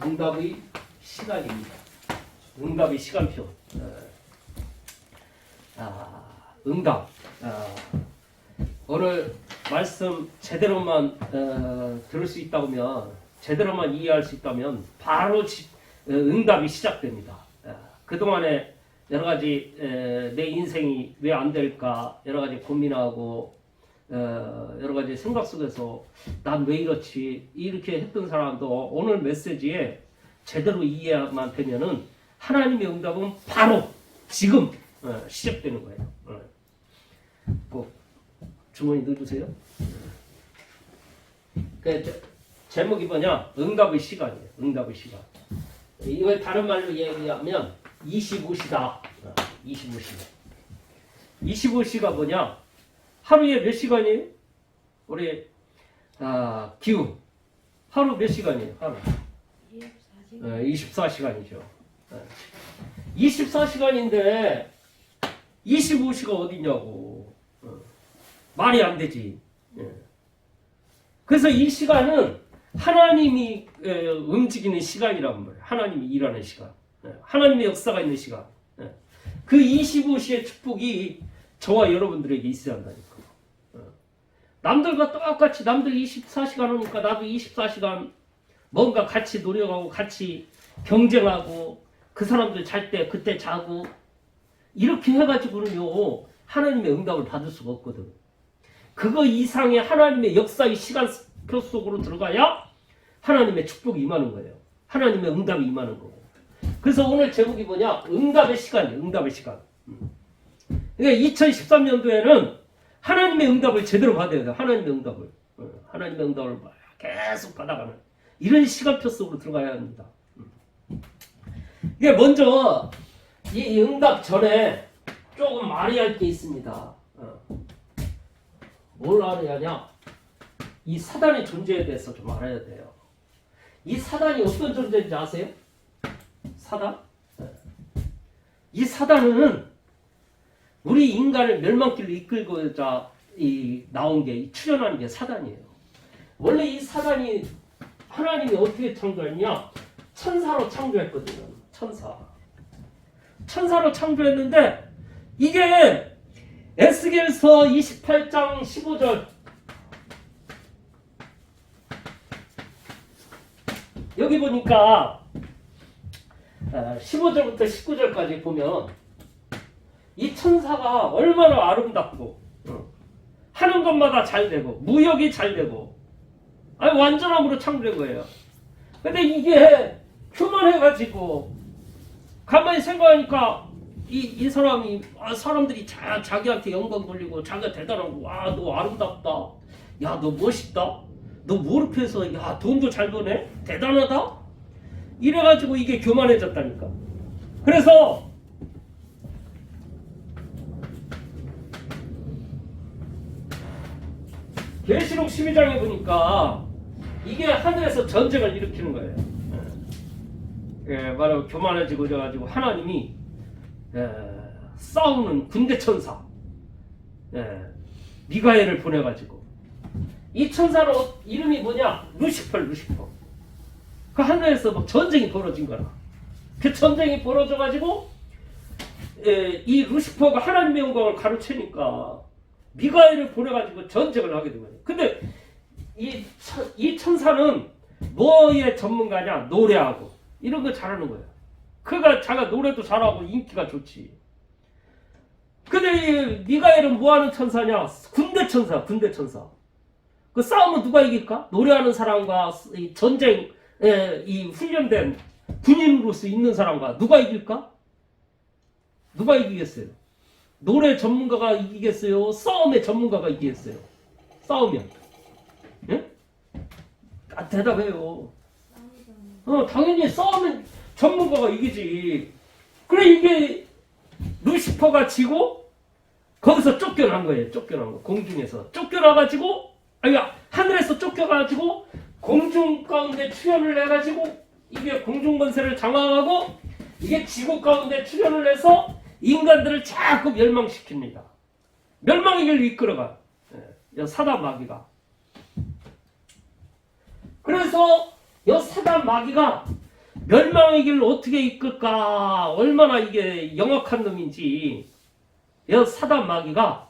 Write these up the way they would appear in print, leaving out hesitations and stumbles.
응답의 시간입니다. 응답의 시간표. 응답. 오늘 말씀 제대로만 들을 수 있다면, 제대로만 이해할 수 있다면 바로 응답이 시작됩니다. 그동안에 여러 가지 내 인생이 왜 안 될까 여러 가지 고민하고 여러 가지 생각 속에서 난 왜 이렇지 이렇게 했던 사람도 오늘 메시지에 제대로 이해만 되면은 하나님의 응답은 바로 지금 시작되는 거예요. 꼭 주머니 넣어주세요. 제목이 뭐냐? 응답의 시간이에요. 응답의 시간. 이걸 다른 말로 얘기하면 25시다. 25시간. 25시가 뭐냐? 하루에 몇 시간이에요? 우리 기후. 하루 몇 시간이에요? 하루. 24시간이죠. 24시간인데 25시가 어디냐고. 말이 안 되지. 그래서 이 시간은 하나님이 움직이는 시간이란 말이에요. 하나님이 일하는 시간. 하나님의 역사가 있는 시간. 그 25시의 축복이 저와 여러분들에게 있어야 한다니까. 남들과 똑같이 남들 24시간 하니까 나도 24시간 뭔가 같이 노력하고 같이 경쟁하고 그 사람들 잘 때 그때 자고 이렇게 해가지고는요 하나님의 응답을 받을 수가 없거든. 그거 이상의 하나님의 역사의 시간표 속으로 들어가야 하나님의 축복이 임하는 거예요. 하나님의 응답이 임하는 거고. 그래서 오늘 제목이 뭐냐? 응답의 시간이에요. 응답의 시간. 그러니까 2013년도에는 하나님의 응답을 제대로 받아야 돼요. 하나님의 응답을. 하나님의 응답을 계속 받아가는 이런 시간표 속으로 들어가야 합니다. 이게 먼저 이 응답 전에 조금 알아야 할 게 있습니다. 뭘 알아야 하냐? 이 사단의 존재에 대해서 좀 알아야 돼요. 이 사단이 어떤 존재인지 아세요? 사단? 이 사단은 우리 인간을 멸망길로 이끌고자 나온 게 출현하는 게 사단이에요. 원래 이 사단이 하나님이 어떻게 창조했냐? 천사로 창조했거든요. 천사로 창조했는데 이게 에스겔서 28장 15절 여기 보니까 15절부터 19절까지 보면 이 천사가 얼마나 아름답고 하는 것마다 잘 되고 무역이 잘 되고 완전함으로 창조된 거예요. 근데 이게 교만해가지고 가만히 생각하니까 이 사람이 사람들이 자기한테 영광 돌리고 자기가 대단하고 너 아름답다, 야 너 멋있다, 너 모르프해서 야 돈도 잘 버네, 대단하다 이래가지고 이게 교만해졌다니까. 그래서 계시록 12장에 보니까 이게 하늘에서 전쟁을 일으키는 거예요. 바로 교만해지고 그래가지고 하나님이 싸우는 군대 천사 미가엘을 보내가지고 이 천사로 이름이 뭐냐? 루시퍼. 그 하늘에서 막 전쟁이 벌어진 거라. 그 전쟁이 벌어져가지고 이 루시퍼가 하나님의 영광을 가로채니까 미가엘을 보내가지고 전쟁을 하게 된 거예요. 근데 이 천사는 뭐의 전문가냐? 노래하고 이런 거 잘하는 거예요. 그가 자기가 노래도 잘하고 인기가 좋지. 근데 이 미가엘은 뭐하는 천사냐? 군대 천사. 그 싸움은 누가 이길까? 노래하는 사람과 이 전쟁 이 훈련된 군인으로서 있는 사람과 누가 이길까? 누가 이기겠어요? 노래 전문가가 이기겠어요? 싸움의 전문가가 이기겠어요? 싸우면? 예? 대답해요. 당연히 싸우면 전문가가 이기지. 그래 이게 루시퍼가 지고 거기서 쫓겨난 거예요. 공중에서 쫓겨나가지고 하늘에서 쫓겨가지고 공중 가운데 출현을 해가지고 이게 공중 권세를 장악하고 이게 지구 가운데 출현을 해서 인간들을 자꾸 멸망시킵니다. 멸망의 길로 이끌어가. 사단 마귀가. 그래서 이 사단 마귀가 멸망의 길을 어떻게 이끌까? 얼마나 이게 영악한 놈인지. 여 사단 마귀가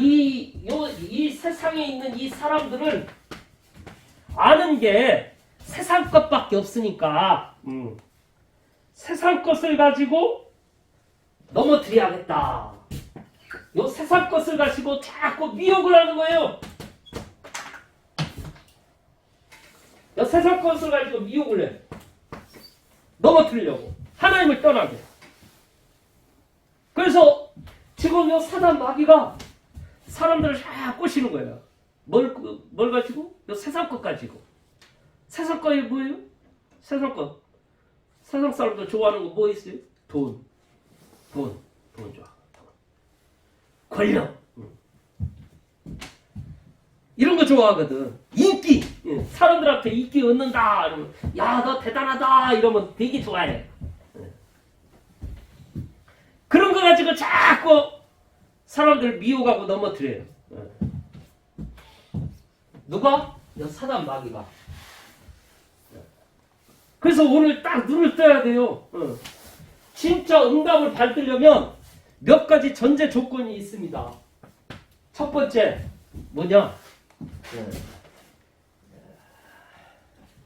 이 세상에 있는 이 사람들은 아는 게 세상 것밖에 없으니까 세상 것을 가지고 넘어뜨려야겠다. 요 세상 것을 가지고 자꾸 미혹을 하는 거예요. 요 세상 것을 가지고 미혹을 해. 넘어뜨리려고. 하나님을 떠나게. 그래서 지금 요 사단 마귀가 사람들을 쫙 꼬시는 거예요. 뭘 가지고? 요 세상 것 가지고. 세상 것이 뭐예요? 세상 것. 세상 사람들 좋아하는 거 뭐 있어요? 돈 좋아. 돈. 권력. 이런 거 좋아하거든. 인기. 사람들한테 인기 얻는다. 이러면, 야, 너 대단하다. 이러면 되게 좋아해. 그런 거 가지고 자꾸 사람들 미혹하고 넘어뜨려요. 누가? 사단 마귀가. 그래서 오늘 딱 눈을 떠야 돼요. 진짜 응답을 받으려면 몇 가지 전제 조건이 있습니다. 첫 번째 뭐냐?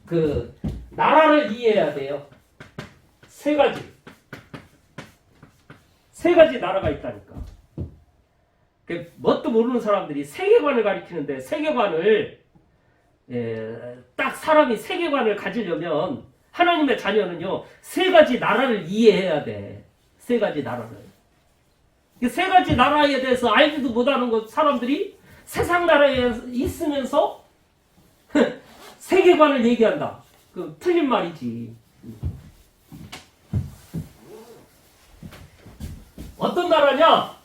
그 나라를 이해해야 돼요. 세 가지 나라가 있다니까. 뭣도 모르는 사람들이 세계관을 가리키는데 세계관을 딱 사람이 세계관을 가지려면 하나님의 자녀는요 세 가지 나라를 이해해야 돼. 세 가지 나라를. 세 가지 나라에 대해서 알지도 못하는 것 사람들이 세상 나라에 있으면서 세계관을 얘기한다. 그 틀린 말이지. 어떤 나라냐?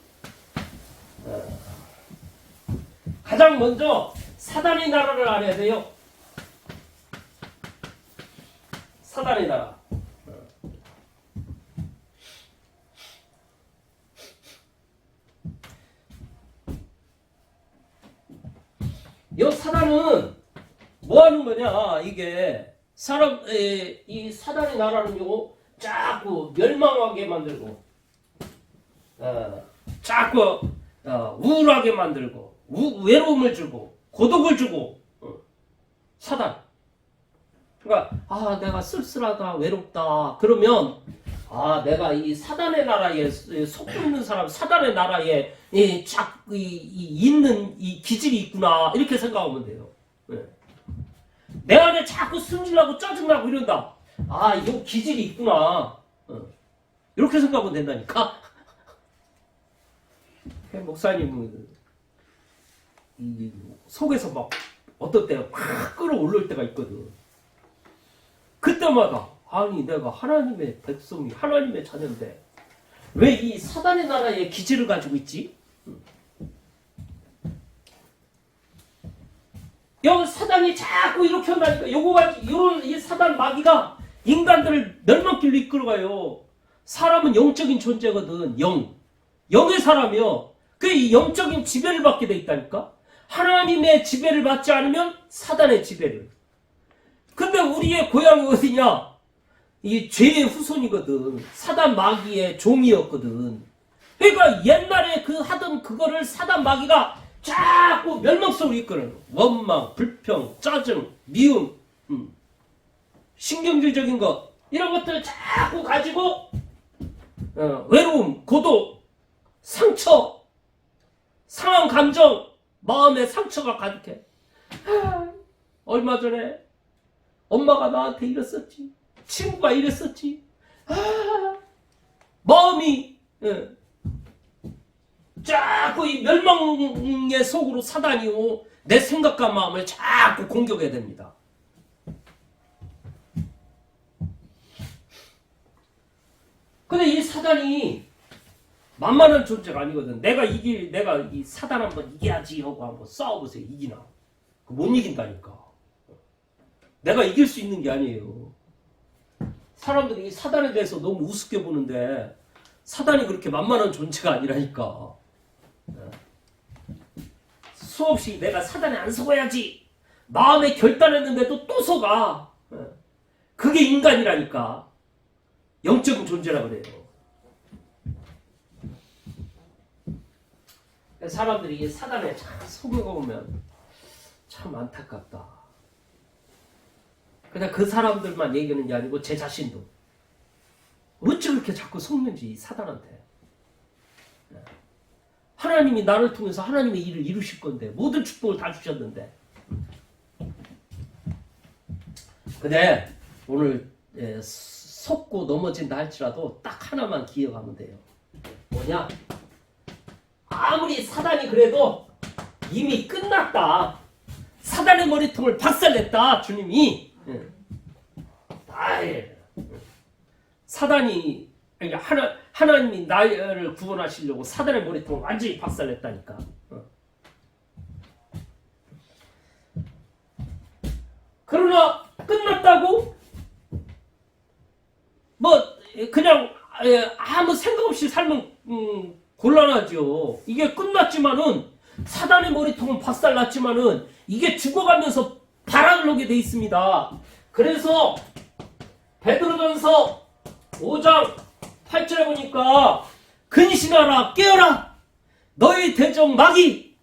가장 먼저 사단의 나라를 알아야 돼요. 사단의 나라. 이 사단은 뭐 하는 거냐? 이게 이 사단의 나라는요 자꾸 멸망하게 만들고 자꾸 우울하게 만들고 외로움을 주고 고독을 주고 사단. 그러니까 내가 쓸쓸하다 외롭다 그러면 내가 이 사단의 나라에 속고 있는 사람 사단의 나라에 있는 이 기질이 있구나 이렇게 생각하면 돼요. 내 안에 자꾸 승질나고 짜증나고 이런다. 이 기질이 있구나. 이렇게 생각하면 된다니까. 목사님은 속에서 막 어떤 때가 팍 끌어올릴 때가 있거든. 그때마다 내가 하나님의 백성이 하나님의 자녀인데 왜 이 사단의 나라의 기질을 가지고 있지? 여기 사단이 자꾸 이렇게 한다니까. 요거 가지고 이 사단 마귀가 인간들을 멸망길로 이끌어가요. 사람은 영적인 존재거든. 영의 사람이요. 그 영적인 지배를 받게 돼 있다니까. 하나님의 지배를 받지 않으면 사단의 지배를. 근데 우리의 고향이 어디냐? 이 죄의 후손이거든. 사단 마귀의 종이었거든. 그러니까 옛날에 하던 그거를 사단 마귀가 자꾸 멸망 속으로 이끄는 원망, 불평, 짜증, 미움, 신경질적인 것 이런 것들 자꾸 가지고 외로움, 고독, 상처, 상한 감정, 마음의 상처가 가득해. 얼마 전에 엄마가 나한테 이랬었지. 친구가 이랬었지. 마음이 자꾸 이 멸망의 속으로 사단이요 내 생각과 마음을 자꾸 공격해야 됩니다. 근데 이 사단이 만만한 존재가 아니거든. 내가 이 사단 한번 이겨야지 하고 한번 싸워보세요. 이기나? 못 이긴다니까. 내가 이길 수 있는 게 아니에요. 사람들이 이 사단에 대해서 너무 우습게 보는데 사단이 그렇게 만만한 존재가 아니라니까. 수없이 내가 사단에 안 속아야지 마음에 결단했는데도 또 속아. 그게 인간이라니까. 영적인 존재라 그래요. 사람들이 이 사단에 참 속여보면 참 안타깝다. 그냥 그 사람들만 얘기하는 게 아니고 제 자신도 어찌 그렇게 자꾸 속는지 이 사단한테. 하나님이 나를 통해서 하나님의 일을 이루실 건데 모든 축복을 다 주셨는데. 근데 오늘 속고 넘어진다 할지라도 딱 하나만 기억하면 돼요. 뭐냐? 아무리 사단이 그래도 이미 끝났다. 사단의 머리통을 박살냈다. 주님이. 사단이 하나님이 나를 구원하시려고 사단의 머리통을 완전히 박살냈다니까. 그러나 끝났다고 뭐 그냥 아무 생각 없이 살면 곤란하죠. 이게 끝났지만은 사단의 머리통은 박살났지만은 이게 죽어가면서 발악을 하게 돼 있습니다. 그래서 베드로전서 5장 8절에 보니까 근신하라 깨어라 너희 대적 마귀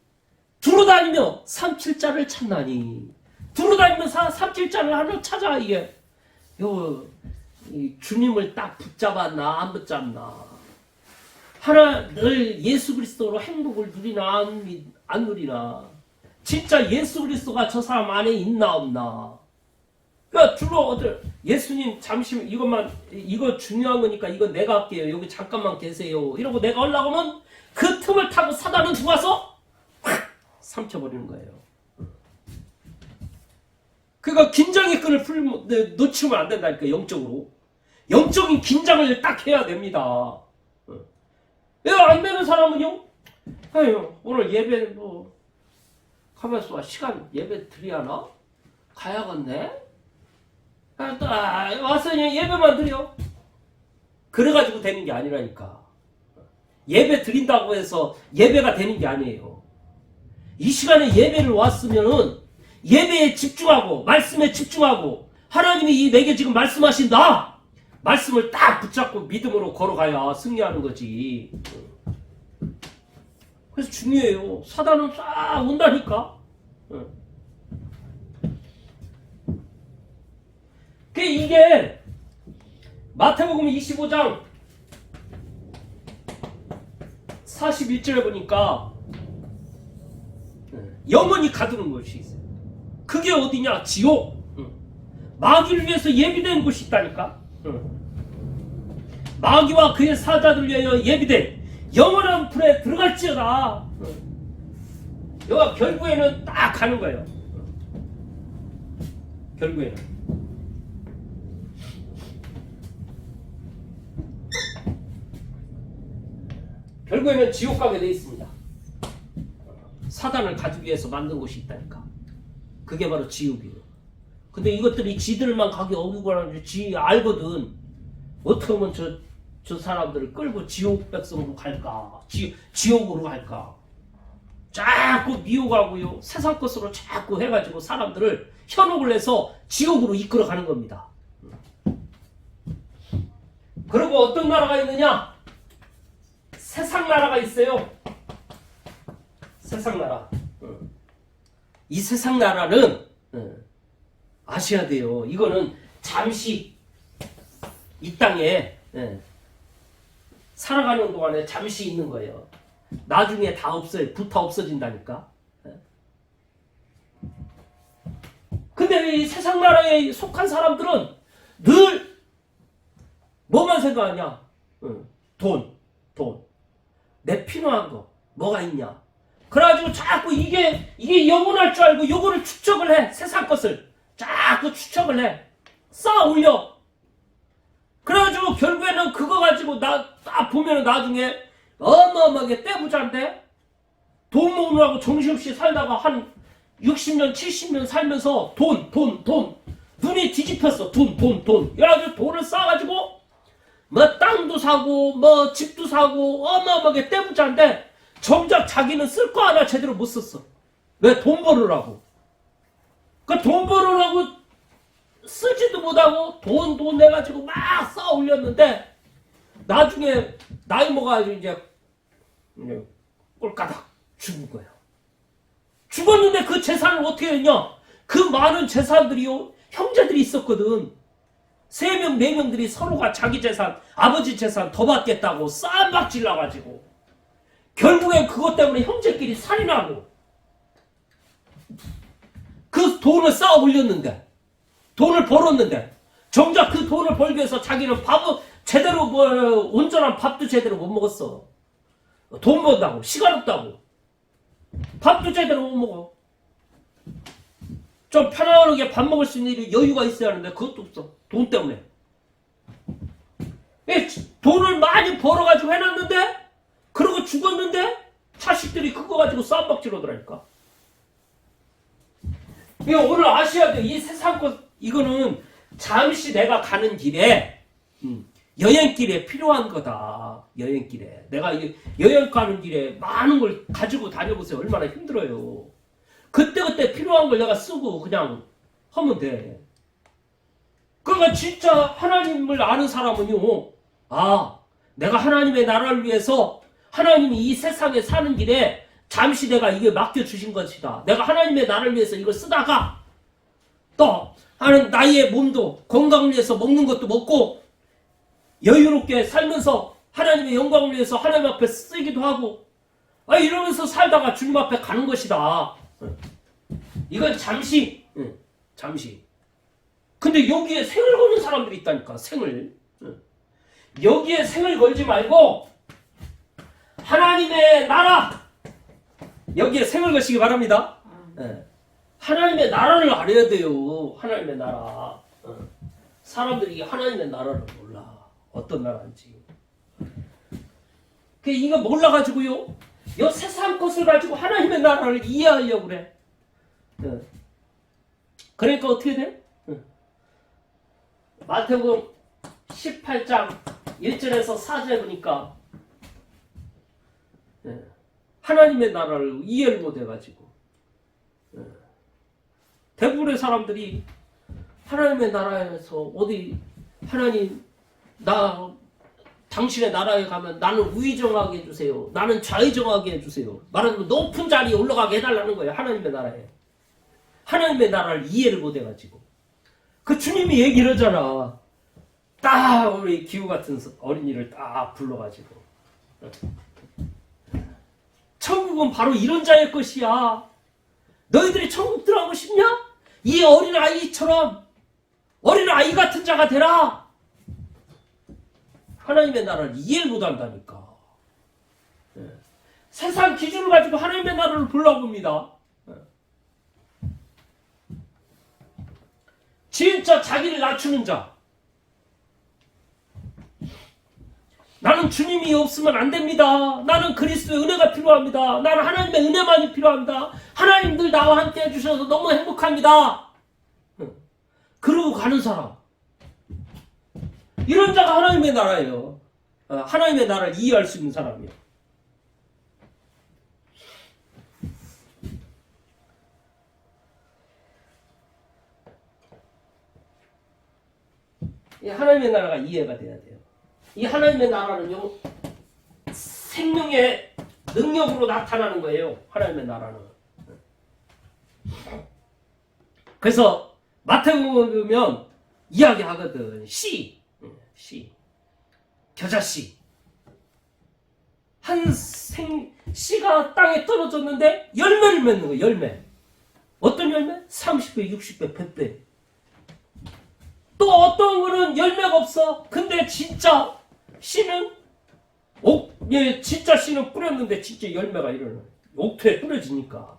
두루다니며 삼킬자를 찾나니. 두루다니며 삼킬자를 하나 찾아. 이게 주님을 딱 붙잡았나 안 붙잡나, 하나 늘 예수 그리스도로 행복을 누리나 안 누리나, 진짜 예수 그리스도가 저 사람 안에 있나 없나. 그러니까 주로 예수님 잠시만 이거 중요한 거니까 이거 내가 할게요. 여기 잠깐만 계세요. 이러고 내가 하려고 하면 그 틈을 타고 사단은 들어와서 확 삼켜버리는 거예요. 그러니까 긴장의 끈을 놓치면 안 된다니까. 영적인 긴장을 딱 해야 됩니다. 왜 안 되는 사람은요? 아유, 오늘 예배 가면서 시간 예배 드려야나? 가야겠네? 와서 그냥 예배만 드려. 그래가지고 되는 게 아니라니까. 예배 드린다고 해서 예배가 되는 게 아니에요. 이 시간에 예배를 왔으면은 예배에 집중하고 말씀에 집중하고 하나님이 내게 지금 말씀하신다. 말씀을 딱 붙잡고 믿음으로 걸어가야 승리하는 거지. 그래서 중요해요. 사단은 싹 온다니까. 이게 마태복음 25장 41절에 보니까 영원히 가두는 곳이 있어요. 그게 어디냐? 지옥. 마귀를 위해서 예비된 곳이 있다니까. 마귀와 그의 사자들 위하여 예비된 영원한 불에 들어갈지어다. 여기가 결국에는 딱 가는 거예요. 결국에는 지옥 가게 돼 있습니다. 사단을 가두기 위해서 만든 곳이 있다니까. 그게 바로 지옥이에요. 근데 이것들이 지들만 가기 어부가라는 지 알거든. 어떻게 하면 저 사람들을 끌고 지옥 백성으로 갈까? 지옥으로 갈까? 자꾸 미혹하고요. 세상 것으로 자꾸 해가지고 사람들을 현혹을 해서 지옥으로 이끌어가는 겁니다. 그리고 어떤 나라가 있느냐? 세상 나라가 있어요. 세상 나라. 이 세상 나라는 아셔야 돼요. 이거는 잠시 이 땅에 살아가는 동안에 잠시 있는 거예요. 나중에 다 없어요. 부터 없어진다니까. 근데 이 세상 나라에 속한 사람들은 늘 뭐만 생각하냐? 돈. 내 필요한 거 뭐가 있냐? 그래가지고 자꾸 이게 영원할 줄 알고 요거를 축적을 해. 세상 것을 자꾸 축적을 해. 쌓아 올려. 그래가지고 결국에는 그거 가지고 딱 보면은 나중에 어마어마하게 떼부자인데 돈 모으느라고 정신없이 살다가 한 60년 70년 살면서 돈 눈이 뒤집혔어. 돈 그래가지고 돈을 쌓아가지고 뭐 땅도 사고 뭐 집도 사고 어마어마하게 떼부자인데 정작 자기는 쓸 거 하나 제대로 못 썼어. 왜? 돈 벌으라고. 그 돈 벌으라고 쓰지도 살지도 못하고 돈 내가지고 막 쌓아 올렸는데 나중에 나이 먹어가지고 이제 꼴까닥 죽은 거예요. 죽었는데 그 재산을 어떻게 했냐? 그 많은 재산들이요, 형제들이 있었거든. 3명, 4명들이 서로가 자기 재산, 아버지 재산 더 받겠다고 쌈박질 나가지고 결국엔 그것 때문에 형제끼리 살인하고 그 돈을 쌓아 올렸는데, 돈을 벌었는데, 정작 그 돈을 벌기 위해서 자기는 밥을 제대로 온전한 밥도 제대로 못 먹었어. 돈 번다고, 시간 없다고. 밥도 제대로 못 먹어. 좀 편안하게 밥 먹을 수 있는 여유가 있어야 하는데 그것도 없어. 돈 때문에. 돈을 많이 벌어가지고 해놨는데, 그러고 죽었는데 자식들이 그거 가지고 쌈박질 하더라니까. 이거 오늘 아셔야 돼요. 이 세상 것, 이거는 잠시 내가 가는 길에, 여행길에 필요한 거다. 여행길에. 내가 여행 가는 길에 많은 걸 가지고 다녀보세요. 얼마나 힘들어요. 그때그때 필요한 걸 내가 쓰고 그냥 하면 돼. 그러니까 진짜 하나님을 아는 사람은요, 아, 내가 하나님의 나라를 위해서 하나님이 이 세상에 사는 길에 잠시 내가 이게 맡겨주신 것이다. 내가 하나님의 나라를 위해서 이걸 쓰다가 또 하는 나의 몸도 건강을 위해서 먹는 것도 먹고 여유롭게 살면서 하나님의 영광을 위해서 하나님 앞에 쓰기도 하고, 이러면서 살다가 주님 앞에 가는 것이다. 이건 잠시, 잠시. 근데 여기에 생을 거는 사람들이 있다니까, 생을. 여기에 생을 걸지 말고 하나님의 나라, 여기에 생을 거시기 바랍니다. 하나님의 나라를 알아야 돼요. 하나님의 나라. 사람들이 하나님의 나라를 몰라. 어떤 나라인지. 이거 몰라가지고요, 이 세상 것을 가지고 하나님의 나라를 이해하려고 그래. 그러니까 어떻게 돼? 마태복음 18장 1절에서 4절에 보니까 하나님의 나라를 이해를 못해가지고 대부분의 사람들이 하나님의 나라에서 어디 하나님, 당신의 나라에 가면 나는 우의정하게 해주세요. 나는 좌의정하게 해주세요. 말하는 높은 자리에 올라가게 해달라는 거예요. 하나님의 나라에. 하나님의 나라를 이해를 못해가지고. 그 주님이 얘기를 하잖아. 딱 우리 기후 같은 어린이를 딱 불러가지고. 천국은 바로 이런 자의 것이야. 너희들이 천국 들어가고 싶냐? 이 어린아이처럼 어린아이 같은 자가 되라. 하나님의 나라를 이해를 못한다니까. 세상 기준을 가지고 하나님의 나라를 보려고 합니다. 진짜 자기를 낮추는 자. 나는 주님이 없으면 안 됩니다. 나는 그리스도의 은혜가 필요합니다. 나는 하나님의 은혜만이 필요합니다. 하나님들 나와 함께 해주셔서 너무 행복합니다. 그러고 가는 사람. 이런 자가 하나님의 나라예요. 하나님의 나라를 이해할 수 있는 사람이에요. 이 하나님의 나라가 이해가 돼야 돼요. 이 하나님의 나라는요, 생명의 능력으로 나타나는 거예요. 하나님의 나라는. 그래서 마태복음 보면 이야기하거든. 씨, 겨자씨. 씨가 땅에 떨어졌는데 열매를 맺는 거예요. 열매. 어떤 열매? 30배, 60배, 100배. 또 어떤 거는 열매가 없어. 근데 진짜 씨는 진짜 씨는 뿌렸는데 진짜 열매가 일어나. 옥토에 뿌려지니까.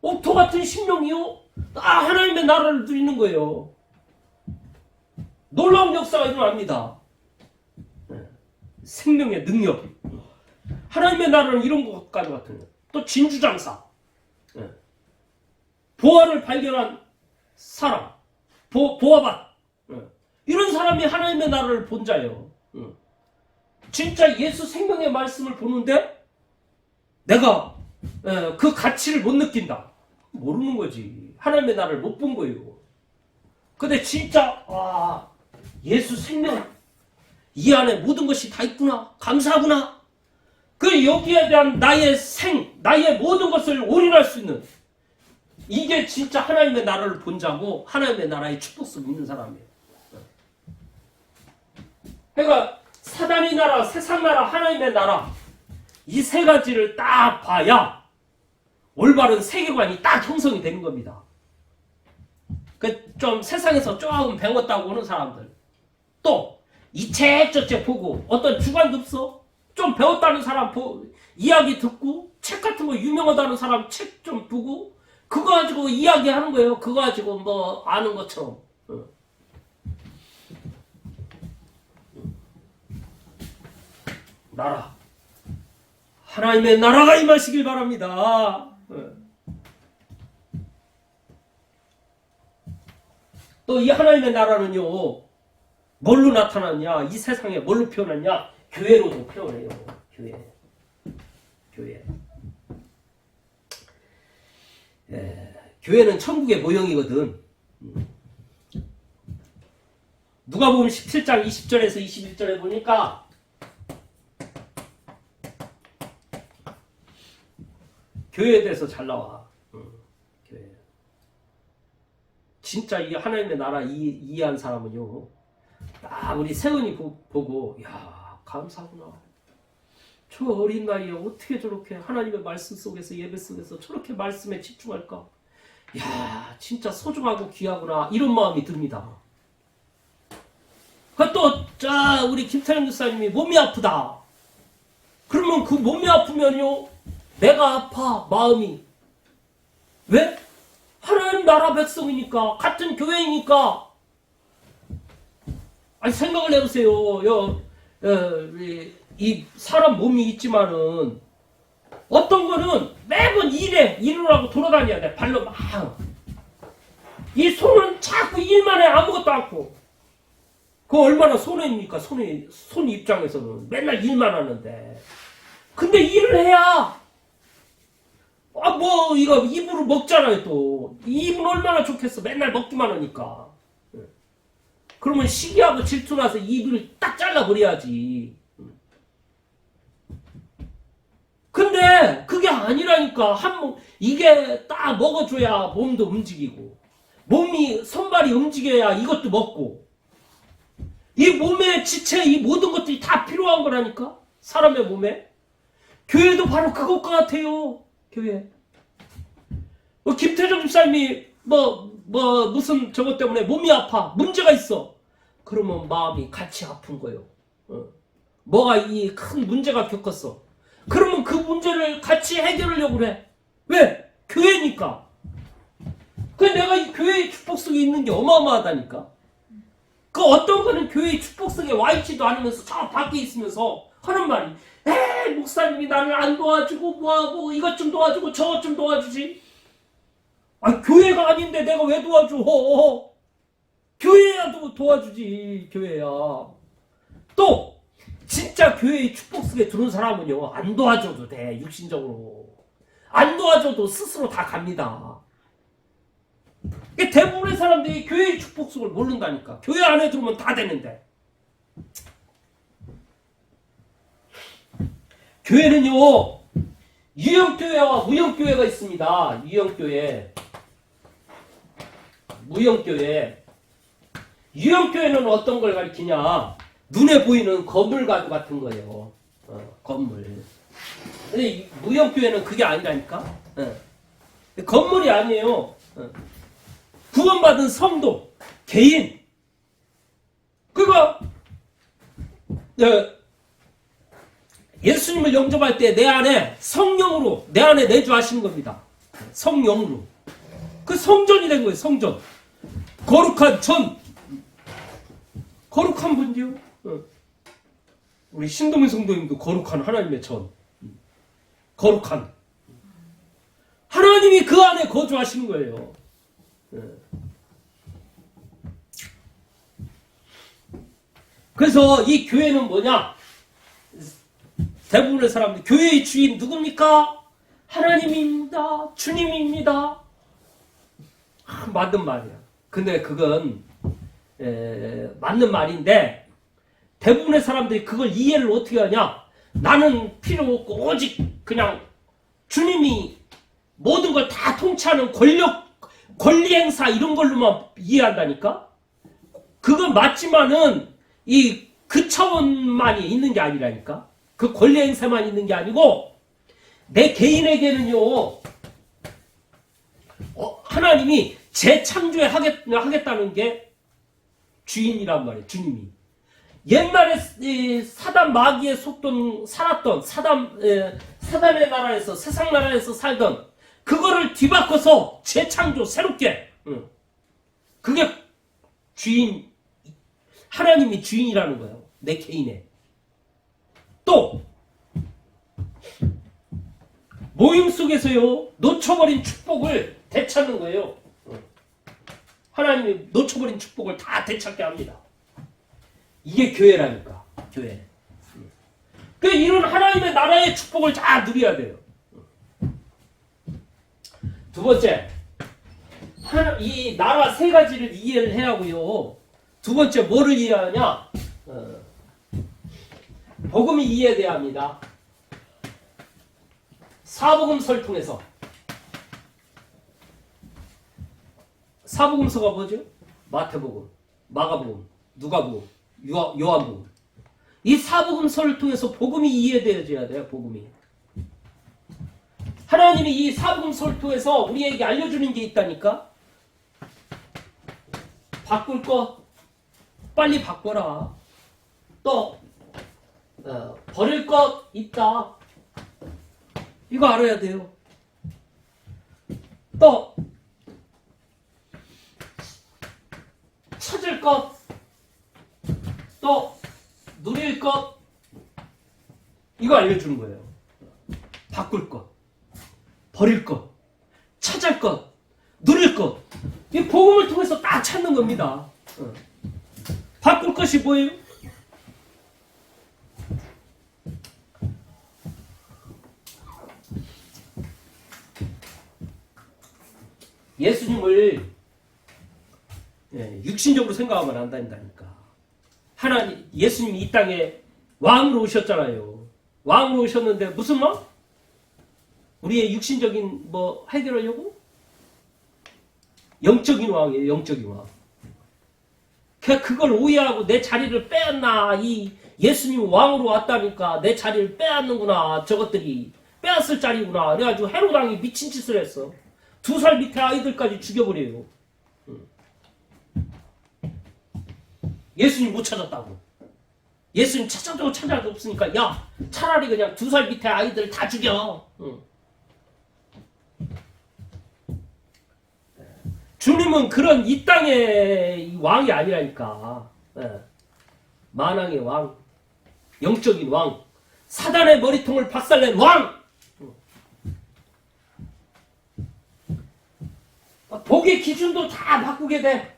옥토 같은 심령이요, 하나님의 나라를 누리는 거예요. 놀라운 역사가 일어납니다. 생명의 능력. 하나님의 나라는 이런 것까지 같은 거예요. 또 진주장사. 보화를 발견한 사람. 보화밭. 이런 사람이 하나님의 나라를 본 자예요. 진짜 예수 생명의 말씀을 보는데 내가 그 가치를 못 느낀다. 모르는 거지. 하나님의 나라를 못 본 거예요. 근데 진짜 예수 생명 이 안에 모든 것이 다 있구나. 감사하구나. 그 여기에 대한 나의 모든 것을 올인할 수 있는 이게 진짜 하나님의 나라를 본 자고 하나님의 나라의 축복성을 믿는 사람이에요. 그러니까 사단의 나라, 세상 나라, 하나님의 나라 이 세 가지를 딱 봐야 올바른 세계관이 딱 형성이 되는 겁니다. 좀 세상에서 조금 배웠다고 하는 사람들 또 이 책 저 책 보고 어떤 주관도 없어? 좀 배웠다는 사람 이야기 듣고 책 같은 거 유명하다는 사람 책 좀 보고 그거 가지고 이야기하는 거예요. 그거 가지고 뭐 아는 것처럼. 나라. 하나님의 나라가 임하시길 바랍니다. 또 이 하나님의 나라는요. 뭘로 나타났냐? 이 세상에 뭘로 표현하냐? 교회로도 표현해요. 교회. 교회는 천국의 모형이거든. 누가복음 17장 20절에서 21절에 보니까 교회에 대해서 잘 나와. 교회. 진짜 이 하나님의 나라 이해한 사람은요. 우리 세은이 보고 야 감사구나. 저 어린 나이에 어떻게 저렇게 하나님의 말씀 속에서 예배 속에서 저렇게 말씀에 집중할까? 야 진짜 소중하고 귀하구나 이런 마음이 듭니다. 또 우리 김태령 교사님이 몸이 아프다. 그러면 그 몸이 아프면요 내가 아파 마음이. 왜? 하나님 나라 백성이니까 같은 교회이니까. 아니 생각을 해보세요. 이 사람 몸이 있지만은 어떤 거는 매번 일을 하고 돌아다녀야 돼. 발로 막. 이 손은 자꾸 일만 해. 아무것도 않고. 그거 얼마나 손해입니까? 손 입장에서는 맨날 일만 하는데. 근데 일을 해야 이거 입으로 먹잖아요. 또 입은 얼마나 좋겠어. 맨날 먹기만 하니까. 그러면 시기하고 질투나서 입을 딱 잘라버려야지. 근데 그게 아니라니까. 이게 딱 먹어줘야 몸도 움직이고 몸이 손발이 움직여야 이것도 먹고 이 몸의 지체 이 모든 것들이 다 필요한 거라니까. 사람의 몸에. 교회도 바로 그것 같아요. 교회. 김태정 집사님이 무슨 저것 때문에 몸이 아파. 문제가 있어. 그러면 마음이 같이 아픈 거예요. 뭐가 이 큰 문제가 겪었어. 그러면 그 문제를 같이 해결하려고 그래. 왜? 교회니까. 내가 이 교회의 축복 속에 있는 게 어마어마하다니까. 어떤 거는 교회의 축복 속에 와 있지도 않으면서 저 밖에 있으면서 하는 말이 목사님이 나를 안 도와주고 뭐하고 이것 좀 도와주고 저것 좀 도와주지. 교회가 아닌데 내가 왜 도와줘. 교회야 도와주지. 교회야. 또 진짜 교회의 축복 속에 들어온 사람은요 안 도와줘도 돼. 육신적으로 안 도와줘도 스스로 다 갑니다. 대부분의 사람들이 교회의 축복 속을 모른다니까. 교회 안에 들어오면 다 되는데. 교회는요 유형교회와 무형교회가 있습니다. 무형교회. 유형교회는 어떤 걸 가리키냐? 눈에 보이는 건물 같은 거예요. 건물. 근데 무형교회는 그게 아니라니까. 건물이 아니에요. 구원받은 성도, 개인. 예수님을 영접할 때 내 안에 성령으로 내 안에 내주하시는 겁니다. 성령으로. 그 성전이 된 거예요. 성전. 거룩한 전. 거룩한 분이요. 우리 신동민 성도님도 거룩한 하나님의 전. 거룩한. 하나님이 그 안에 거주하시는 거예요. 그래서 이 교회는 뭐냐? 대부분의 사람들이 교회의 주인 누굽니까? 하나님입니다. 주님입니다. 맞는 말이야. 근데 그건 맞는 말인데 대부분의 사람들이 그걸 이해를 어떻게 하냐? 나는 필요 없고 오직 그냥 주님이 모든 걸 다 통치하는 권리 행사 이런 걸로만 이해한다니까? 그건 맞지만은 그 차원만이 있는 게 아니라니까? 그 권리 행사만 있는 게 아니고 내 개인에게는요 하나님이 재창조해 하겠다는 게 주인이란 말이에요. 주님이. 옛날에 사단 마귀의 속돈 살았던 사단의 나라에서 세상 나라에서 살던 그거를 뒤바꿔서 재창조 새롭게 그게 주인 하나님이 주인이라는 거예요. 내 개인에. 또 모임 속에서요 놓쳐버린 축복을 되찾는 거예요. 하나님이 놓쳐버린 축복을 다 되찾게 합니다. 이게 교회라니까. 교회. 그러니까 이런 하나님의 나라의 축복을 다 누려야 돼요. 두 번째, 이 나라 세 가지를 이해를 해야 하고요. 두 번째 뭐를 이해하냐? 복음이 이해돼야 합니다. 사복음서를 통해서. 사복음서가 뭐죠? 마태복음, 마가복음, 누가복음, 요한복음. 이 사복음서를 통해서 복음이 이해되어져야 돼요. 복음이. 하나님이 이 사복음서를 통해서 우리에게 알려주는 게 있다니까. 바꿀 거 빨리 바꿔라. 또 버릴 것 있다. 이거 알아야 돼요. 또 찾을 것, 또 누릴 것, 이거 알려주는 거예요. 바꿀 것, 버릴 것, 찾을 것, 누릴 것. 이 복음을 통해서 다 찾는 겁니다. 바꿀 것이 뭐예요? 예수님을 육신적으로 생각하면 안 된다니까. 예수님이 이 땅에 왕으로 오셨잖아요. 왕으로 오셨는데 무슨 왕? 우리의 육신적인 해결하려고? 영적인 왕이에요. 영적인 왕. 그걸 오해하고 내 자리를 빼앗나. 이 예수님 왕으로 왔다니까 내 자리를 빼앗는구나. 저것들이 빼앗을 자리구나. 그래가지고 헤롯 왕이 미친 짓을 했어. 2살 밑에 아이들까지 죽여버려요. 예수님 못 찾았다고. 예수님 찾아도 없으니까 야 차라리 그냥 2살 밑에 아이들 다 죽여. 주님은 그런 이 땅의 왕이 아니라니까. 만왕의 왕, 영적인 왕, 사단의 머리통을 박살낸 왕. 복의 기준도 다 바꾸게 돼.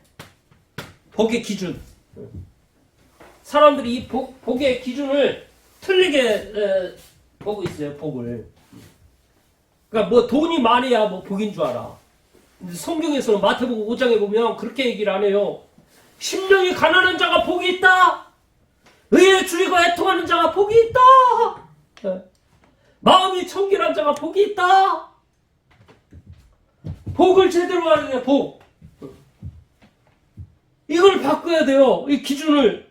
복의 기준. 사람들이 이 복의 기준을 틀리게 보고 있어요. 복을. 그러니까 돈이 많아야 복인 줄 알아. 성경에서는 마태복음 5장에 보면 그렇게 얘기를 안 해요. 심령이 가난한 자가 복이 있다. 의에 줄이고 애통하는 자가 복이 있다. 마음이 청결한 자가 복이 있다. 복을 제대로 하는 게 복. 이걸 바꿔야 돼요. 이 기준을.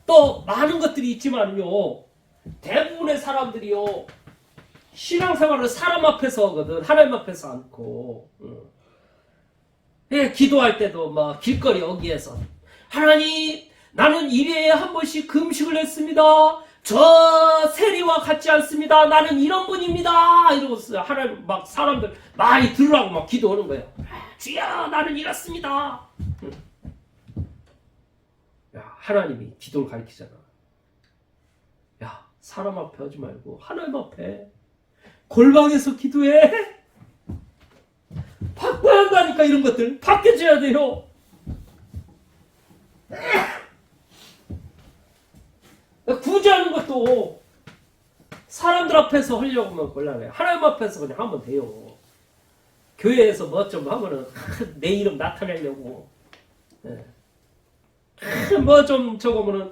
또 많은 것들이 있지만요. 대부분의 사람들이요. 신앙생활을 사람 앞에서 하거든. 하나님 앞에서 않고. 기도할 때도 길거리 어귀에서 하나님 나는 1회에 한 번씩 금식을 했습니다. 저 세리와 같지 않습니다. 나는 이런 분입니다. 이러고 하나님 사람들 많이 들으라고 기도하는 거예요. 주여 나는 이렇습니다. 야, 하나님이 기도를 가르치잖아. 야 사람 앞에 하지 말고 하나님 앞에 골방에서 기도해. 바꿔야 한다니까. 이런 것들 바뀌어져야 돼요. 구제하는 것도 사람들 앞에서 하려고 하면 곤란해요. 하나님 앞에서 그냥 하면 돼요. 교회에서 뭐 좀 하면은 내 이름 나타내려고 뭐 좀 적으면은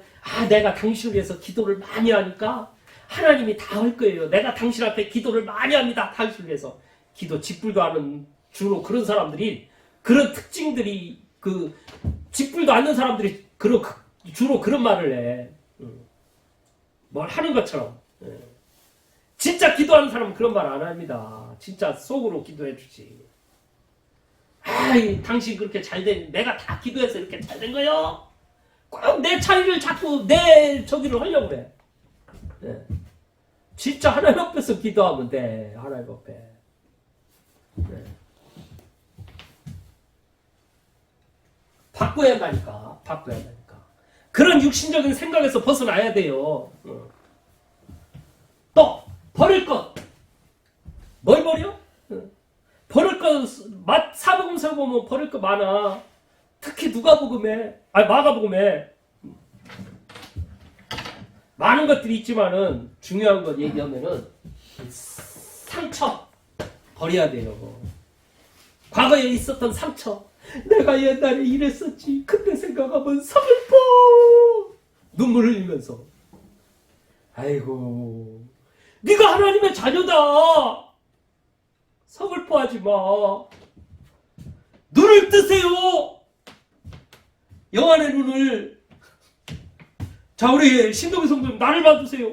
내가 당신을 위해서 기도를 많이 하니까 하나님이 다 할 거예요. 내가 당신 앞에 기도를 많이 합니다. 당신을 위해서. 기도 직불도 하는 주로 그런 사람들이 그런 특징들이 그 직불도 않는 사람들이 주로 그런 말을 해. 뭘 하는 것처럼. 진짜 기도하는 사람은 그런 말 안 합니다. 진짜 속으로 기도해 주지. 당신 그렇게 잘된 내가 다 기도해서 이렇게 잘된 거요. 꼭 내 차이를 자꾸 내 저기를 하려고 그래. 진짜 하나님 앞에서 기도하면 돼. 하나님 앞에. 바꿔야 한다니까. 바꿔야 한다니까. 그런 육신적인 생각에서 벗어나야 돼요. 또 버릴 것. 뭘 버려? 버릴 것 사복음서 보면 버릴 거 많아. 특히 마가복음에 많은 것들이 있지만은 중요한 것 얘기하면은 상처 버려야 돼요. 과거에 있었던 상처. 내가 옛날에 이랬었지. 그때 생각하면 서글퍼. 눈물 흘리면서. 아이고. 네가 하나님의 자녀다. 서글퍼하지 마. 눈을 뜨세요. 영안의 눈을. 자, 우리 신동희 성도님 나를 봐주세요.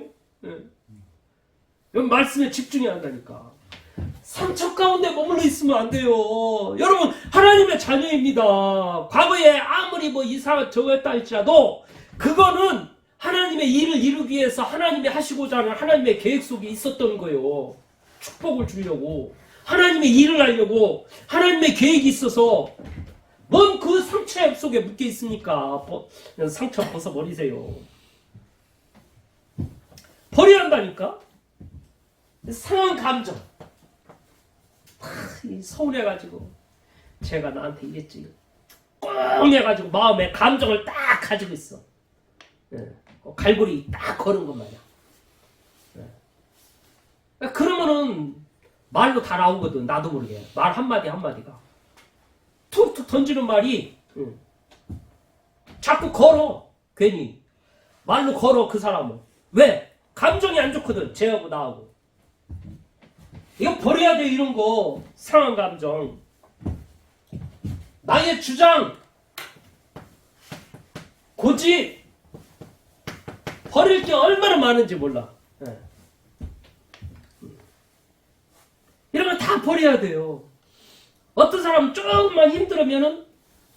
여기 말씀에 집중해야 한다니까. 상처 가운데 머물러 있으면 안 돼요. 여러분, 하나님의 자녀입니다. 과거에 아무리 이상한 저거였다 할지라도 그거는 하나님의 일을 이루기 위해서 하나님이 하시고자 하는 하나님의 계획 속에 있었던 거예요. 축복을 주려고. 하나님의 일을 하려고 하나님의 계획이 있어서 뭔 그 상처 속에 묶여 있습니까? 상처 벗어버리세요. 버려야 한다니까? 상한 감정. 서운해가지고 제가 나한테 이랬지. 꽁 해가지고 마음에 감정을 딱 가지고 있어. 갈고리 딱 거는 것 마냥. 그러면은 말로 다 나오거든. 나도 모르게. 말 한마디 한마디가. 툭툭 던지는 말이 자꾸 걸어. 괜히. 말로 걸어 그 사람은. 왜? 감정이 안 좋거든. 쟤하고 나하고. 이거 버려야 돼. 이런 거. 상한 감정. 나의 주장. 고집. 버릴 게 얼마나 많은지 몰라. 이런 거 다 버려야 돼요. 어떤 사람은 조금만 힘들으면은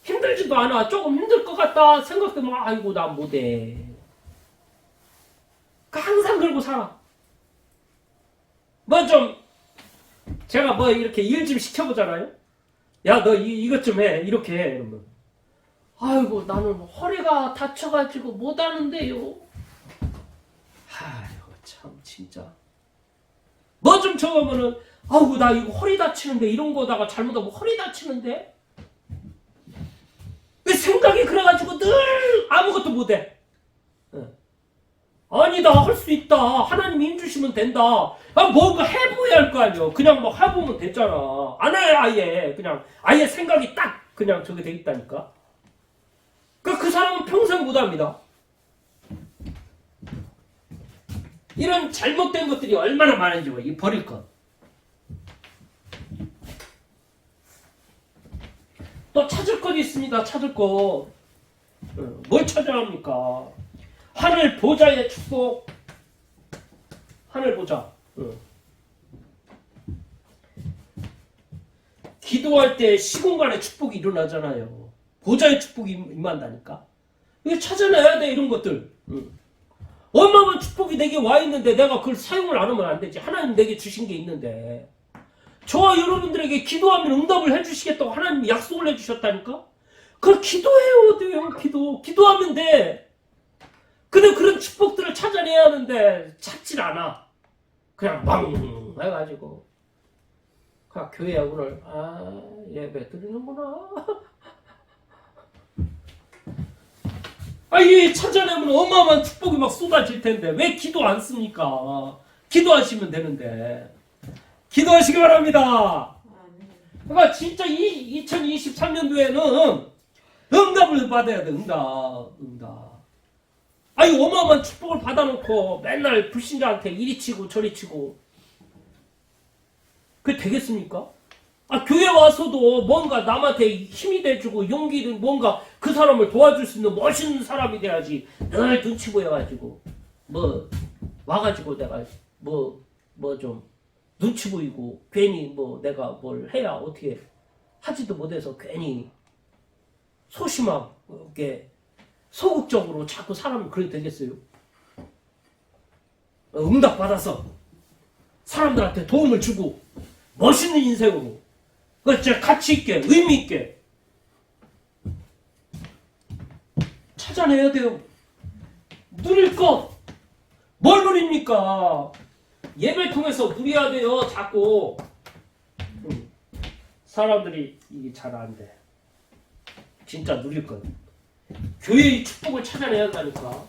힘들지도 않아. 조금 힘들 것 같다 생각되면 아이고 나 못해. 항상 그러고 살아. 제가 이렇게 일 좀 시켜보잖아요. 야, 너 이것 좀 해. 이렇게 해. 이러면 아이고 나는 허리가 다쳐가지고 못하는데요. 아이고 참 진짜. 뭐 좀 적으면은 아이고 나 이거 허리 다치는데 이런 거다가 잘못하면 허리 다치는데. 왜 생각이 그래가지고 늘 아무것도 못해. 아니다 할 수 있다. 하나님이 힘주시면 된다. 뭔가 해보야 할 거 아니야. 그냥 해보면 됐잖아. 안 해 아예. 그냥 아예 생각이 딱 그냥 저게 돼 있다니까. 그 사람은 평생 못합니다. 이런 잘못된 것들이 얼마나 많은지 이 버릴 것. 또 찾을 것이 있습니다. 찾을 것. 뭘 찾아야 합니까? 하늘 보좌의 축복. 하늘 보좌. 기도할 때 시공간의 축복이 일어나잖아요. 보좌의 축복이 임한다니까. 이거 찾아내야 돼. 이런 것들. 얼마만 축복이 내게 와 있는데 내가 그걸 사용을 안 하면 안 되지. 하나님 내게 주신 게 있는데. 저와 여러분들에게 기도하면 응답을 해주시겠다고 하나님이 약속을 해주셨다니까. 그걸 기도해야 돼요. 기도하면 돼. 근데 그런 축복들을 찾아내야 하는데 찾질 않아. 그냥 망 해가지고 그냥 교회에 오늘 예배 드리는구나. 이 찾아내면 어마어마한 축복이 막 쏟아질 텐데 왜 기도 안 씁니까? 기도하시면 되는데. 기도하시기 바랍니다. 그러니까 진짜 2023년도에는 응답을 받아야 돼. 응답. 아니 어마어마한 축복을 받아놓고 맨날 불신자한테 이리 치고 저리 치고 그게 되겠습니까? 교회 와서도 뭔가 남한테 힘이 돼주고 용기를 뭔가 그 사람을 도와줄 수 있는 멋있는 사람이 돼야지. 늘 눈치 보여가지고 와가지고 내가 좀 눈치 보이고 괜히 내가 뭘 해야 어떻게 하지도 못해서 괜히 소심하게 소극적으로 자꾸 사람을 그래도 되겠어요? 응답 받아서 사람들한테 도움을 주고 멋있는 인생으로 진짜 가치 있게 의미 있게 찾아내야 돼요. 누릴 것 뭘 누립니까? 예배를 통해서 누려야 돼요. 자꾸 사람들이 이게 잘 안 돼. 진짜 누릴 것 교회의 축복을 찾아내야 한다니까.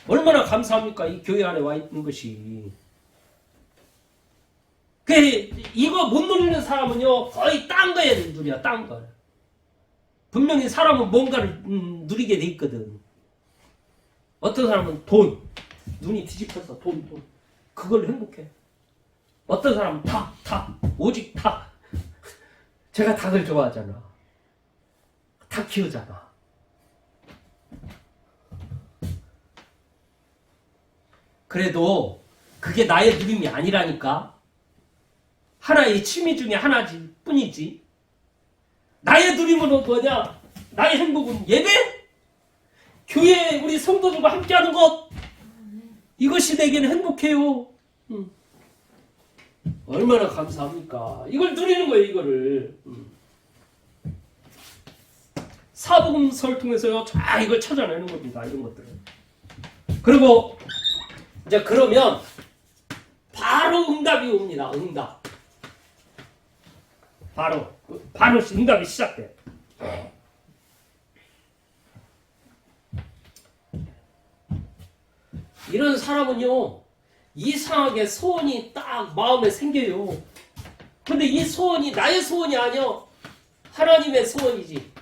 얼마나 감사합니까? 이 교회 안에 와 있는 것이. 이거 못 누리는 사람은요 거의 딴 거에 누려. 딴 거. 분명히 사람은 뭔가를 누리게 돼 있거든. 어떤 사람은 돈. 눈이 뒤집혀서 돈. 그걸 행복해. 어떤 사람은 닭. 오직 닭. 제가 닭을 좋아하잖아. 닭 키우잖아. 그래도 그게 나의 누림이 아니라니까. 하나의 취미 중에 하나지 뿐이지. 나의 누림은 뭐냐? 나의 행복은 예배? 교회에 우리 성도들과 함께하는 것. 이것이 내게는 행복해요. 얼마나 감사합니까? 이걸 누리는 거예요. 이거를. 사복음서를 통해서요. 이걸 찾아내는 겁니다. 이런 것들을. 그리고 이제 그러면 바로 응답이 옵니다. 응답. 바로 응답이 시작돼. 이런 사람은요 이상하게 소원이 딱 마음에 생겨요. 근데 이 소원이 나의 소원이 아니야. 하나님의 소원이지.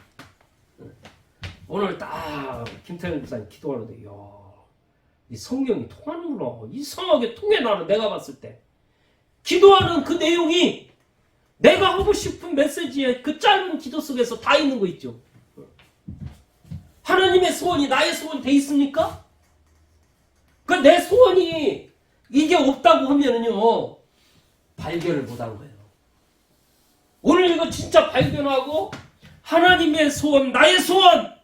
오늘 딱 김태현 목사님 기도하는데 이 성경이 통하는구나. 이상하게 통해. 나는 내가 봤을 때 기도하는 그 내용이 내가 하고 싶은 메시지에 그 짧은 기도 속에서 다 있는 거 있죠. 하나님의 소원이 나의 소원이 돼 있습니까? 내 소원이 이게 없다고 하면은요 발견을 못한 거예요. 오늘 이거 진짜 발견하고 하나님의 소원, 나의 소원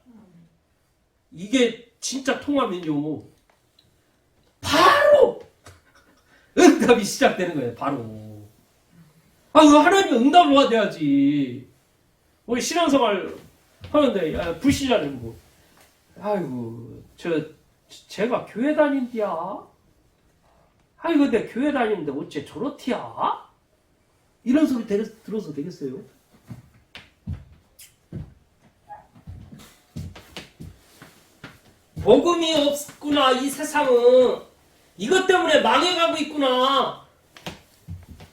이게 진짜 통하면요 바로 응답이 시작되는 거예요. 바로. 하나님 응답을 받아야지. 우리 신앙생활 하는데 불신자는 제가 교회 다닌디야? 근데 교회 다니는데 어째 저렇디야? 이런 소리 들어서 되겠어요? 복음이 없구나. 이 세상은 이것 때문에 망해가고 있구나.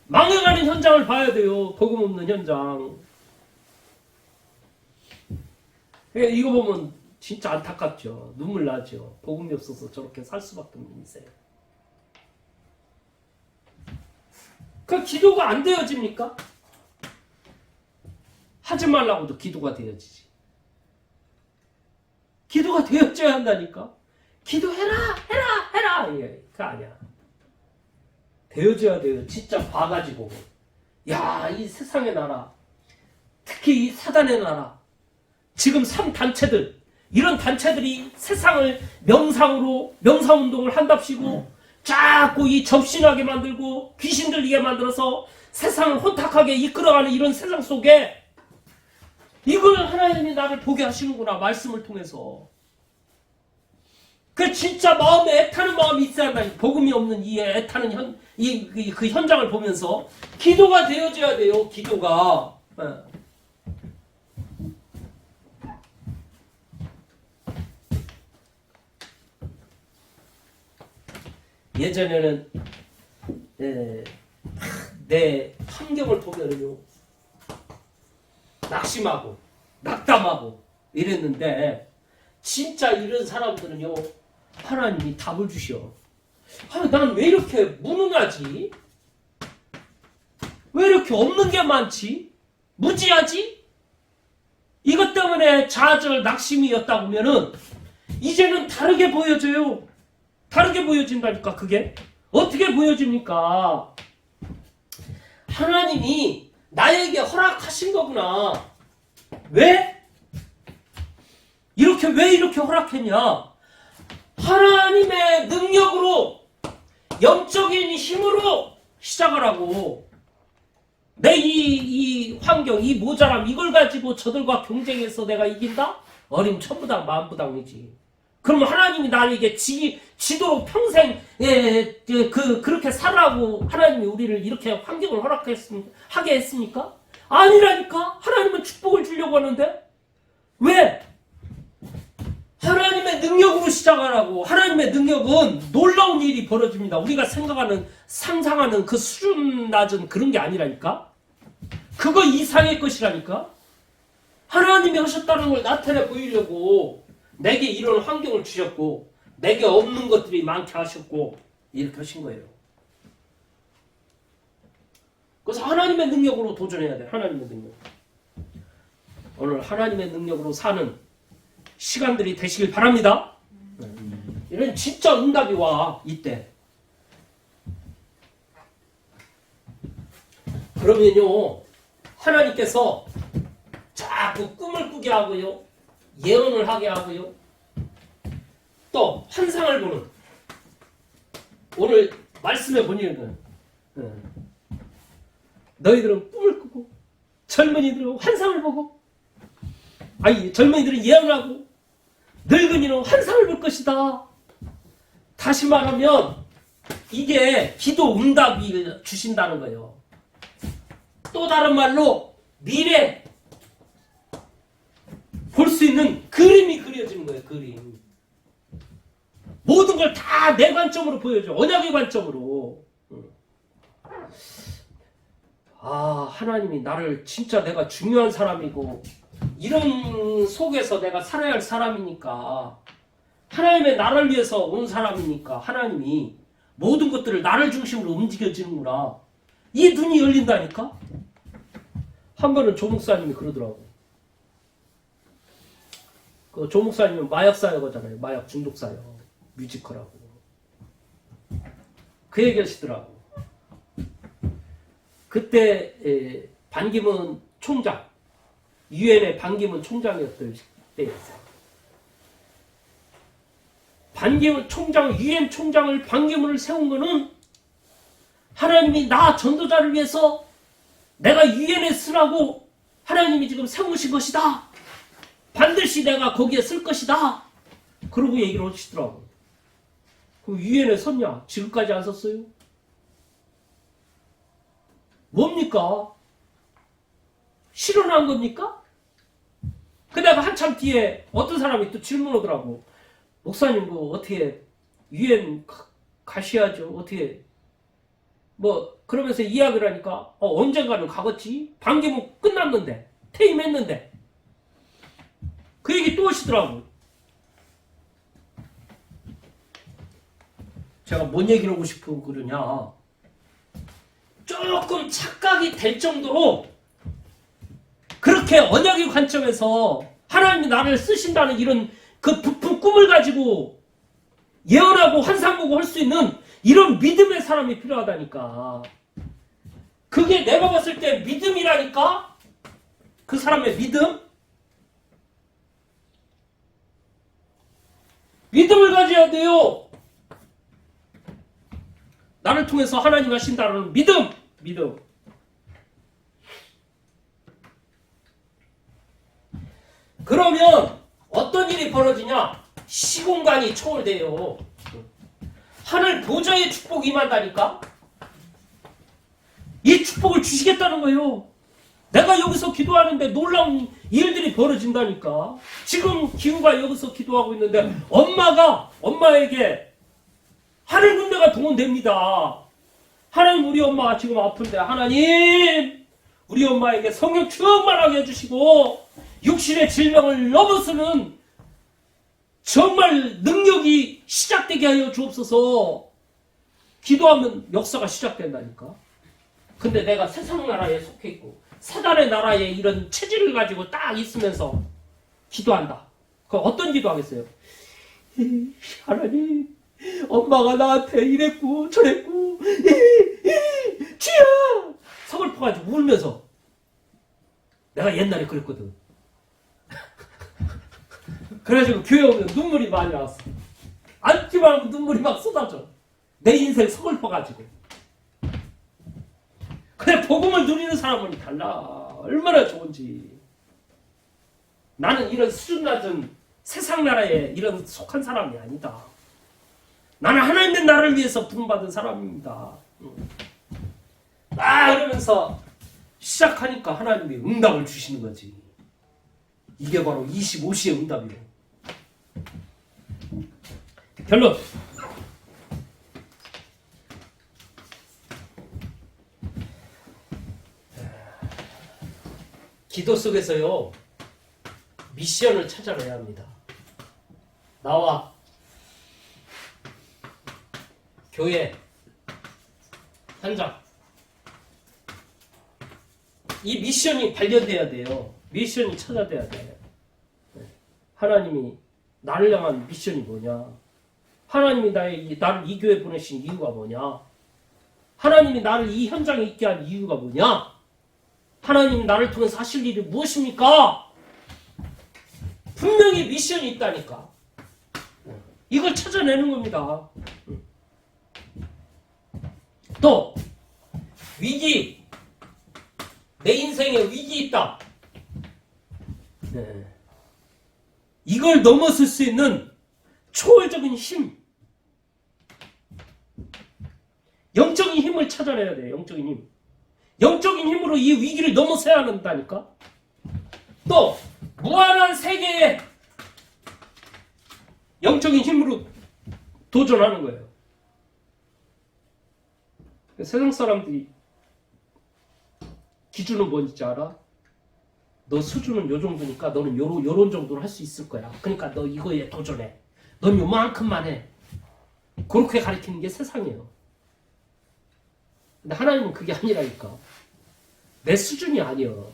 망해가는 현장을 봐야 돼요. 복음 없는 현장. 이거 보면 진짜 안타깝죠. 눈물 나죠. 복음이 없어서 저렇게 살 수밖에 없는 인생. 그 기도가 안 되어집니까? 하지 말라고도 기도가 되어지지. 기도가 되어져야 한다니까. 기도해라. 그거 아니야. 되어져야 돼요. 진짜 봐가지고. 이 세상의 나라. 특히 이 사단의 나라. 지금 3단체들. 이런 단체들이 세상을 명상운동을 한답시고 자꾸 이 접신하게 만들고 귀신 들리게 만들어서 세상을 혼탁하게 이끌어가는 이런 세상 속에 이걸 하나님이 나를 보게 하시는구나. 말씀을 통해서. 진짜 마음에 애타는 마음이 있어야 한다. 복음이 없는 이 애타는 그 현장을 보면서 기도가 되어져야 돼요. 기도가. 예전에는 내 환경을 보면요 낙심하고 낙담하고 이랬는데 진짜 이런 사람들은요 하나님이 답을 주셔. 난 왜 이렇게 무능하지? 왜 이렇게 없는 게 많지? 무지하지? 이것 때문에 좌절 낙심이었다 보면은 이제는 다르게 보여져요. 다르게 보여진다니까. 그게 어떻게 보여집니까? 하나님이 나에게 허락하신 거구나. 왜? 왜 이렇게 허락했냐? 하나님의 능력으로, 영적인 힘으로 시작하라고. 내 이 환경, 이 모자람, 이걸 가지고 저들과 경쟁해서 내가 이긴다? 어림천부당 만부당이지. 그럼 하나님이 나에게 지도록 평생 그렇게 살라고 하나님이 우리를 이렇게 환경을 하게 했습니까? 아니라니까. 하나님은 축복을 주려고 하는데 왜? 하나님의 능력으로 시작하라고. 하나님의 능력은 놀라운 일이 벌어집니다. 우리가 생각하는 상상하는 그 수준 낮은 그런 게 아니라니까. 그거 이상의 것이라니까. 하나님이 하셨다는 걸 나타내 보이려고 내게 이런 환경을 주셨고 내게 없는 것들이 많게 하셨고 이렇게 하신 거예요. 그래서 하나님의 능력으로 도전해야 돼. 하나님의 능력. 오늘 하나님의 능력으로 사는 시간들이 되시길 바랍니다. 이런 진짜 응답이 와 이때. 그러면요 하나님께서 자꾸 꿈을 꾸게 하고요 예언을 하게 하고요 또 환상을 보는 오늘 말씀에 보니까 너희들은 꿈을 꾸고 젊은이들은 환상을 보고 젊은이들은 예언을 하고 늙은이는 환상을 볼 것이다. 다시 말하면 이게 기도 응답이 주신다는 거예요. 또 다른 말로 미래 볼 수 있는 그림이 그려지는 거예요. 그림. 모든 걸 다 내 관점으로 보여줘. 언약의 관점으로. 하나님이 나를 진짜 내가 중요한 사람이고 이런 속에서 내가 살아야 할 사람이니까 하나님의 나를 위해서 온 사람이니까 하나님이 모든 것들을 나를 중심으로 움직여지는구나. 이 눈이 열린다니까. 한 번은 조 목사님이 그러더라고. 그 조 목사님은 마약 사역하잖아요. 마약 중독 사역. 뮤지컬하고. 그 얘기 하시더라고. 그때 반기문 총장, 유엔의 반기문 총장이었던 때였어요. 반기문 총장, 유엔 총장을 반기문을 세운 거는 하나님이 나 전도자를 위해서 내가 유엔에 쓰라고 하나님이 지금 세우신 것이다. 반드시 내가 거기에 쓸 것이다. 그러고 얘기를 하시더라고. 그 유엔에 썼냐? 지금까지 안 썼어요? 뭡니까? 실현한 겁니까? 그다가 한참 뒤에 어떤 사람이 또 질문하더라고. 목사님 뭐 어떻게 유엔 가셔야죠. 어떻게 그러면서 이야기를 하니까 언젠가는 가겠지. 반기문 끝났는데 퇴임했는데 그 얘기 또 하시더라고. 제가 뭔 얘기를 하고 싶은 그러냐. 조금 착각이 될 정도로 그렇게 언약의 관점에서 하나님이 나를 쓰신다는 이런 그 부푼 꿈을 가지고 예언하고 환상 보고 할 수 있는 이런 믿음의 사람이 필요하다니까. 그게 내가 봤을 때 믿음이라니까. 그 사람의 믿음을 가져야 돼요. 나를 통해서 하나님 하신다는 믿음. 그러면 어떤 일이 벌어지냐? 시공간이 초월돼요. 하늘 보좌의 축복이 임한다니까? 이 축복을 주시겠다는 거예요. 내가 여기서 기도하는데 놀라운 일들이 벌어진다니까. 지금 기우가 여기서 기도하고 있는데 엄마에게 하늘 군대가 동원됩니다. 하나님 우리 엄마가 지금 아픈데 하나님 우리 엄마에게 성령 충만하게 해주시고 육신의 질병을 넘어서는 정말 능력이 시작되게 하여 주옵소서. 기도하면 역사가 시작된다니까. 근데 내가 세상 나라에 속해 있고 사단의 나라에 이런 체질을 가지고 딱 있으면서 기도한다. 그럼 어떤 기도하겠어요? 하나님, 엄마가 나한테 이랬고 저랬고 주여! 서글퍼가지고 울면서. 내가 옛날에 그랬거든. 그래가지고 교회 오면 눈물이 많이 나왔어. 앉기만 하면 눈물이 막 쏟아져. 내 인생 서글퍼가지고. 근데 복음을 누리는 사람은 달라. 얼마나 좋은지. 나는 이런 수준 낮은 세상 나라에 이런 속한 사람이 아니다. 나는 하나님의 나라를 위해서 부름받은 사람입니다. 그러면서 시작하니까 하나님이 응답을 주시는 거지. 이게 바로 25시의 응답이에요. 결론. 기도 속에서요, 미션을 찾아내야 합니다. 나와 교회 현장, 이 미션이 발견돼야 돼요. 미션이 찾아돼야 돼. 하나님이 나를 향한 미션이 뭐냐? 하나님이 나를 이 교회에 보내신 이유가 뭐냐? 하나님이 나를 이 현장에 있게 한 이유가 뭐냐? 하나님이 나를 통해서 하실 일이 무엇입니까? 분명히 미션이 있다니까. 이걸 찾아내는 겁니다. 또 위기, 내 인생에 위기 있다. 네. 이걸 넘어설 수 있는 초월적인 힘, 영적인 힘을 찾아내야 돼요. 영적인 힘. 영적인 힘으로 이 위기를 넘어서야 한다니까. 또 무한한 세계에 영적인 힘으로 도전하는 거예요. 세상 사람들이 기준은 뭔지 알아? 너 수준은 요 정도니까 너는 요런 정도로 할 수 있을 거야. 그러니까 너 이거에 도전해. 넌 요만큼만 해. 그렇게 가르치는 게 세상이에요. 근데 하나님은 그게 아니라니까. 내 수준이 아니여.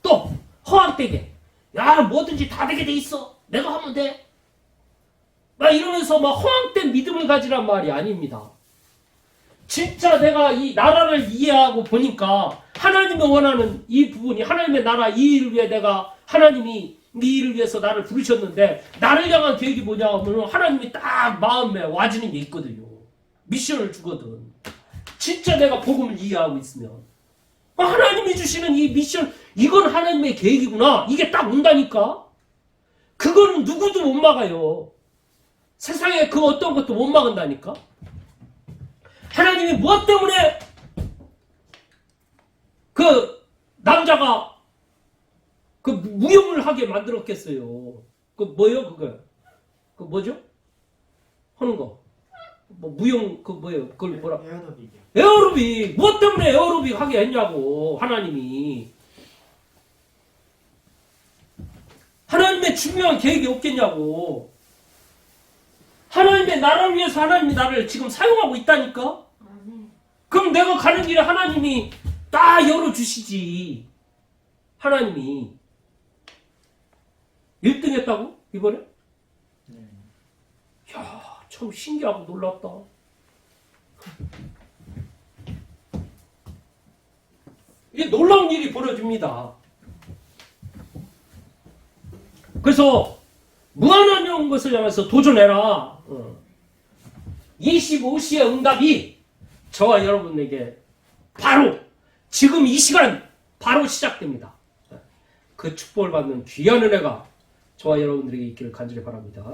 또 허황되게, 야 뭐든지 다 되게 돼 있어. 내가 하면 돼. 막 이러면서 막 허황된 믿음을 가지란 말이 아닙니다. 진짜 내가 이 나라를 이해하고 보니까 하나님이 원하는 이 부분이, 하나님의 나라 이 일을 위해 내가, 하나님이 이 일을 위해서 나를 부르셨는데 나를 향한 계획이 뭐냐 하면 하나님이 딱 마음에 와지는 게 있거든요. 미션을 주거든. 진짜 내가 복음을 이해하고 있으면 하나님이 주시는 이 미션, 이건 하나님의 계획이구나. 이게 딱 온다니까. 그거는 누구도 못 막아요. 세상에 그 어떤 것도 못 막은다니까. 하나님이 무엇 때문에 그 남자가 그 무용을 하게 만들었겠어요. 그 뭐요 그거? 그 뭐죠? 하는 거. 뭐 무용 그 뭐예요? 그걸 뭐라? 에어로빅이요. 에어로빅. 무엇 때문에 에어로빅 하게 했냐고. 하나님이. 하나님의 중요한 계획이 없겠냐고. 하나님의 나라를 위해서 하나님이 나를 지금 사용하고 있다니까? 그럼 내가 가는 길에 하나님이 딱 열어주시지. 하나님이. 1등 했다고? 이번에? 네. 이야, 참 신기하고 놀랍다. 이게 놀라운 일이 벌어집니다. 그래서 무한한 것을 향해서 도전해라. 25시의 응답이 저와 여러분에게 바로 지금 이 시간 바로 시작됩니다. 그 축복을 받는 귀한 은혜가 저와 여러분들에게 있기를 간절히 바랍니다.